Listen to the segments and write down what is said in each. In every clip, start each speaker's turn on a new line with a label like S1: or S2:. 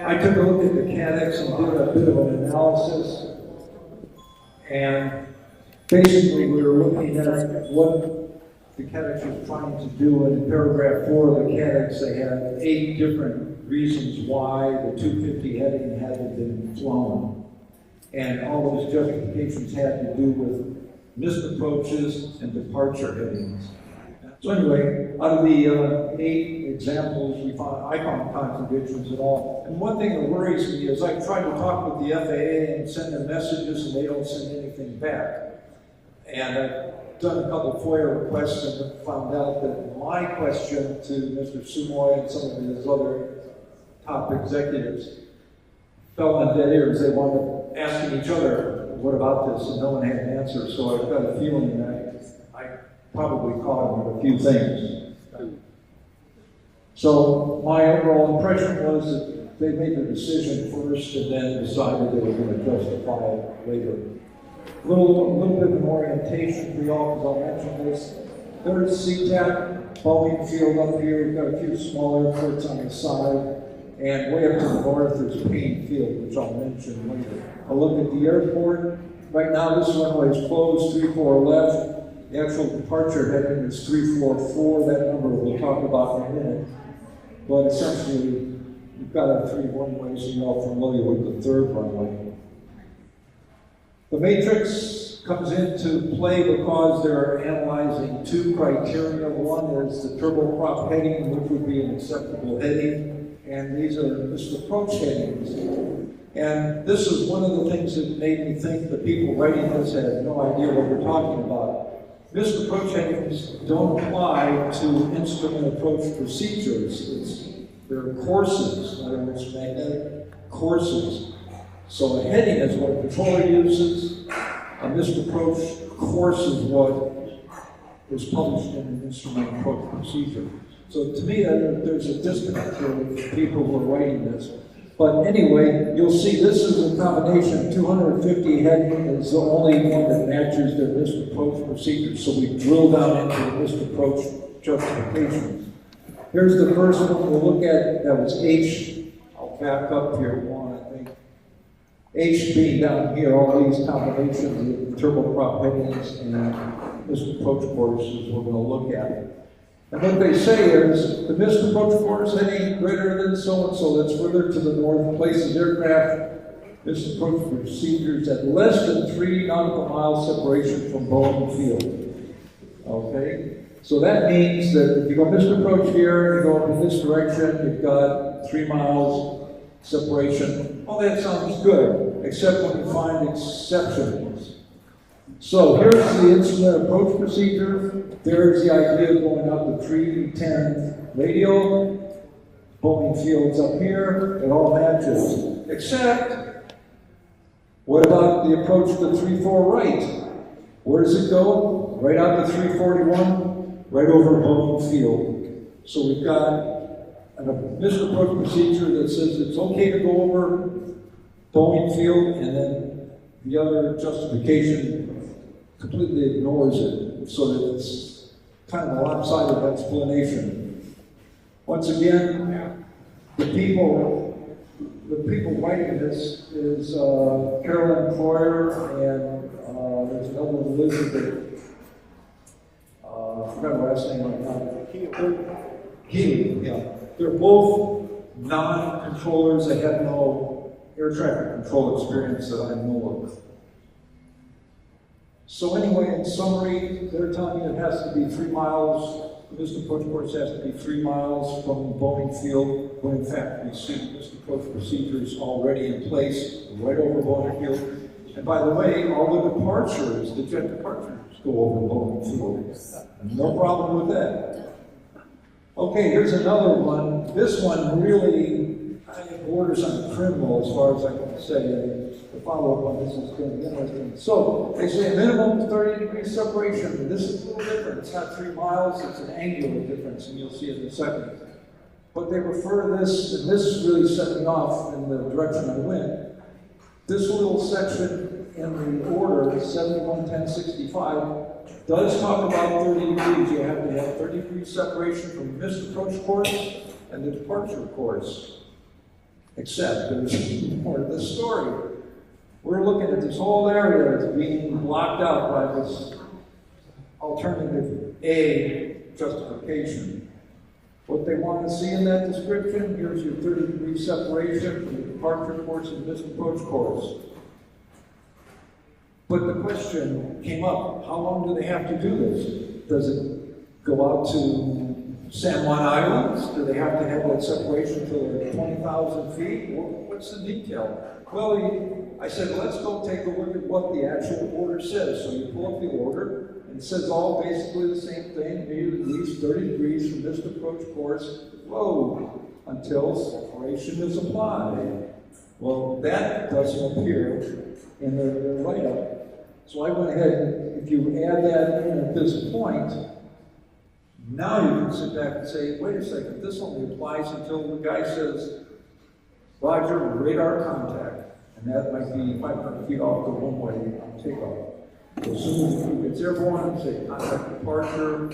S1: I took a look at the CADX and did a bit of an analysis. And basically, we were looking at what the CADX was trying to do. And in paragraph 4 of the CADX, they had 8 different reasons why the 250 heading hadn't been flown. And all those justifications had to do with missed approaches and departure headings. So anyway, out of the 8 examples, I found contradictions at all. And one thing that worries me is I tried to talk with the FAA and send them messages, and they don't send anything back. And I've done a couple of FOIA requests and found out that my question to Mr. Sumoy and some of his other top executives fell on dead ears. They wound up asking each other, what about this? And no one had an answer. So I've got a feeling that I probably caught them with a few things. So my overall impression was that they made their decision first and then decided they were going to justify it later. A little bit of an orientation for y'all, because I'll mention this. There's CTAC, Boeing Field up here. We've got a few small airports on the side. And way up to the north is Payne Field, which I'll mention later. I'll look at the airport. Right now, this runway is closed, 34 left. The actual departure heading is 344. That number we'll talk about in a minute. But essentially, you've got 3 runways, and you're all familiar with the 3rd runway. The matrix comes into play because they're analyzing 2 criteria. One is the turboprop heading, which would be an acceptable heading, and these are missed approach headings. And this is one of the things that made me think the people writing this had no idea what we're talking about. Missed approach headings don't apply to instrument approach procedures. They're courses, in other words, magnetic courses. So a heading is what a controller uses. A missed approach course is what is published in an instrument approach procedure. So to me, there's a disconnect here with the people who are writing this. But anyway, you'll see this is a combination. 250 heading is the only one that matches their missed approach procedure. So we drill down into the missed approach justifications. Here's the first one we'll look at. That was H. I'll back up here one, I think. H being down here, all these combinations of turboprop headings and missed approach courses we're going to look at. And what they say is, the missed approach course heading greater than so-and-so that's further to the north places aircraft missed approach procedures at less than 3 nautical mile separation from Boeing Field. Okay? So that means that if you go missed approach here, you go in this direction, you've got 3 miles separation. Oh, that sounds good, except when you find exceptions. So here's the instrument approach procedure. There's the idea of going up to 310 radial. Boeing Field's up here. It all matches. Except, what about the approach to 34 right? Where does it go? Right out to 341, right over Boeing Field. So we've got a missed approach procedure that says it's okay to go over Boeing Field, and then the other justification completely ignores it, so that it's kind of a lopsided explanation. Once again, the people writing this is Carolyn Croyer and there's another Elizabeth. I forgot her last name right now. Healy, yeah. They're both non-controllers. They have no air traffic control experience that I know of. So anyway, in summary, they're telling you it has to be 3 miles. The missed approach course has to be 3 miles from Boeing Field, when in fact we see the missed approach procedures already in place right over Boeing Field. And by the way, all the departures, the jet departures, go over Boeing Field. No problem with that. Okay, here's another one. This one really borders on criminal as far as I can say. The follow-up on this is going to be interesting. So they say a minimum of 30-degree separation. This is a little different. It's not 3 miles, it's an angular difference, and you'll see it in a second. But they refer to this, and this really set me off in the direction I went. This little section in the order, 71-10-65, does talk about 30 degrees. You have to have 30-degree separation from the missed approach course and the departure course. Except there's more to this story. We're looking at this whole area that's being blocked out by this alternative A justification. What they want to see in that description, here's your 30-degree separation from the departure course and misapproach course. But the question came up, how long do they have to do this? Does it go out to San Juan Islands? Do they have to have that separation until they're 20,000 feet? What's the detail? Well, I said, let's go take a look at what the actual order says. So you pull up the order, and it says all basically the same thing, maybe at least 30 degrees from this approach course, whoa, until separation is applied. Well, that doesn't appear in the write-up. So I went ahead and if you add that in at this point, now you can sit back and say, wait a second, this only applies until the guy says, Roger, radar contact. And that might be 500 feet off the runway on takeoff. As soon as it's airborne, say contact departure,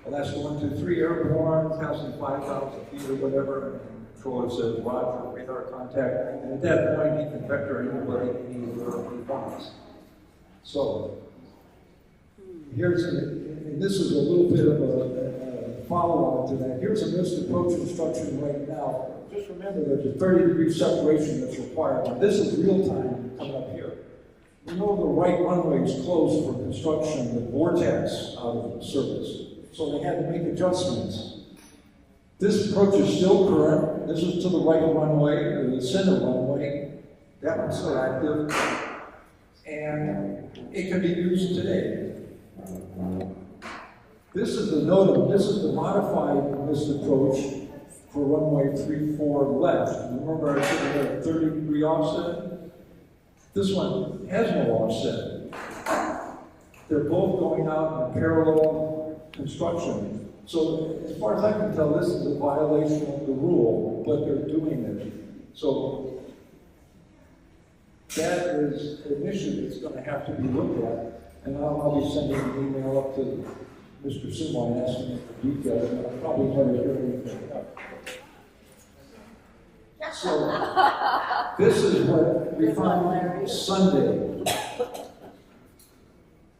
S1: well, that's 1, 2, 3 airborne, passing 5,000 feet or whatever, and the controller says, Roger, radar contact. And at that point, he can vector anybody he wants. So, and this is a little bit of a follow-on to that. Here's a missed approach instruction right now. Just remember there's a 30-degree separation that's required. Now, this is real time coming up here. We know the right runway is closed for construction, the vortex out of service. So they had to make adjustments. This approach is still current. This is to the right runway, or the center runway. That one's still active. And it can be used today. This is the NOTAM, this is the modified missed approach for runway 34 left. Remember I said we had a 30-degree offset? This one has no offset. They're both going out in parallel construction. So as far as I can tell, this is a violation of the rule, but they're doing it. So that is an issue that's going to have to be looked at. And I'll be sending an email up to Mr. Simoy and asking him for details, and I'll probably never hear anything up. So, this is what we found Sunday.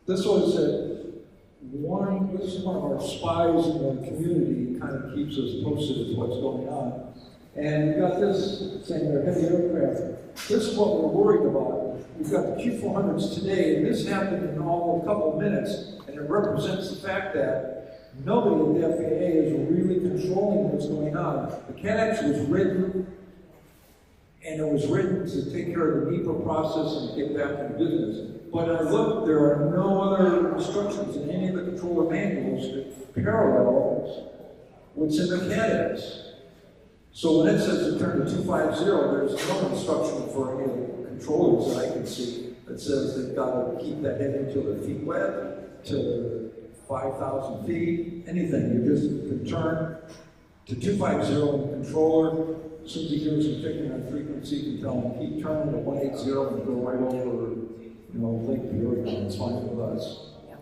S1: This was this is one of our spies in the community, kind of keeps us posted as what's going on. And we got this saying they're heavy aircraft. This is what we're worried about. We've got the Q400s today, and this happened in all a couple of minutes, and it represents the fact that nobody at the FAA is really controlling what's going on. The CADX was written, and it was written to take care of the NEPA process and get back to business. But I looked, there are no other instructions in any of the controller manuals that parallel what's in the CADX. So when it says to turn to 250, there's no instruction for any of the controllers that I can see that says they've got to keep that heading to their feet wet, to 5,000 feet, anything. You just can turn to 250 in the controller. As soon as he hears a picking on frequency, you can tell him keep turning to 180 and go right over, Lake Peoria. It's fine with us.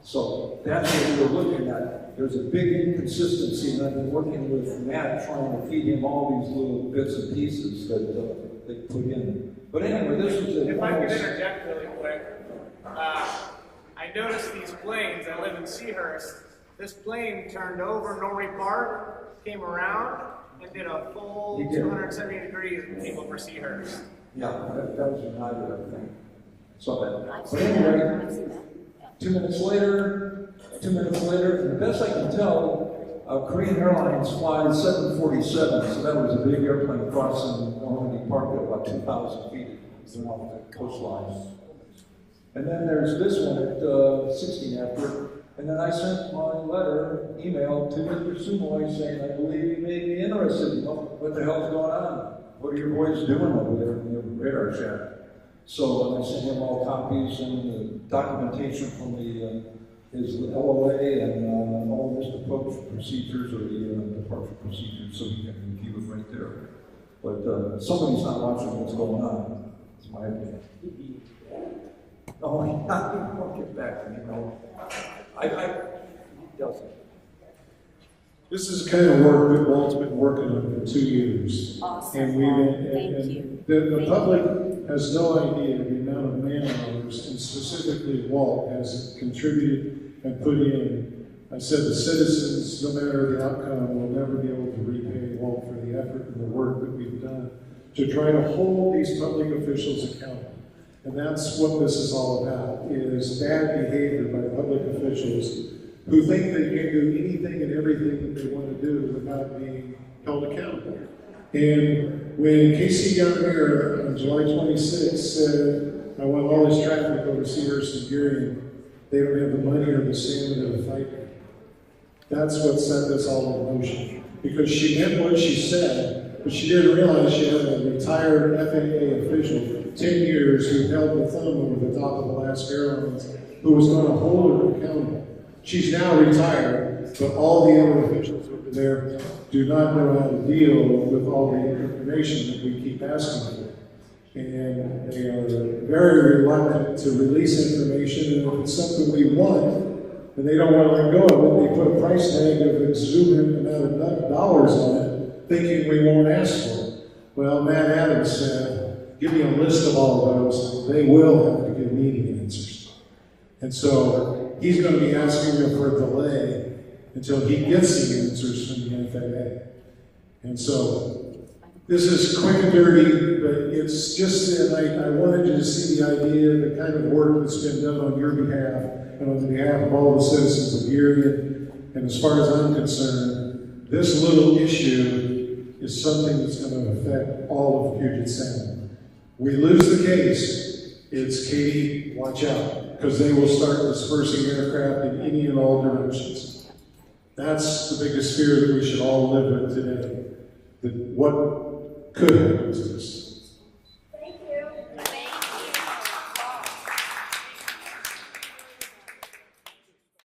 S1: So that's what we're looking at. There's a big inconsistency, and I've been working with Matt trying to feed him all these little bits and pieces that they put in. But anyway, this was a...
S2: If I could interject really quick, I noticed these planes. I live in Seahurst. This plane turned over Norrie Park, came around, and did a full 270 degrees and came over Seahurst.
S1: Yeah, that was United, I think. So, but anyway, 2 minutes later, and the best I can tell, Korean Airlines flies 747, so that was a big airplane crossing Normandy Park at about 2,000 feet off the coastline. And then there's this one at 16 after, and then I sent my email to Mr. Sumoy saying, I believe you may be interested. What the hell's going on? What are your boys doing over there in the radar shack? So I sent him all copies and the documentation from his LOA and all his approach procedures or the departure procedures, so he can review it right there. But somebody's not watching what's going on. That's my opinion. Oh, he won't get back to me. No, he doesn't.
S3: This is the kind of work that Walt's been working on for 2 years.
S4: Awesome.
S3: And we've been,
S4: Thank
S3: and
S4: you.
S3: the
S4: Thank
S3: public has no idea the amount of man hours, and specifically Walt has contributed and put in. I said the citizens, no matter the outcome, will never be able to repay Walt for the effort and the work that we've done to try to hold these public officials accountable. And that's what this is all about, is bad behavior by public officials who think they can do anything and everything that they want to do without being held accountable. And when Casey got here on July 26th said, I want all this traffic over Seahurst and Geary, they don't have the money or the stamina to fight it. That's what set this all in motion. Because she meant what she said, but she didn't realize she had a retired FAA official, 10 years, who held the thumb over the top of Alaska Airlines, who was going to hold her accountable. She's now retired, but all the other officials over there do not know how to deal with all the information that we keep asking for. And they are very reluctant to release information, and if it's something we want, and they don't want to let go of it, they put a price tag of an exuberant amount of dollars on it, thinking we won't ask for it. Well, Matt Adams said, give me a list of all of those, they will have to give me the answers. And so he's going to be asking them for a delay until he gets the answers from the FAA. And so this is quick and dirty, but it's just that I wanted you to see the idea, the kind of work that's been done on your behalf and on behalf of all the citizens of Erie. And as far as I'm concerned, this little issue is something that's going to affect all of Puget Sound. We lose the case, it's Katie, watch out, because they will start dispersing aircraft in any and all directions. That's the biggest fear that we should all live with today. That what could happen to us.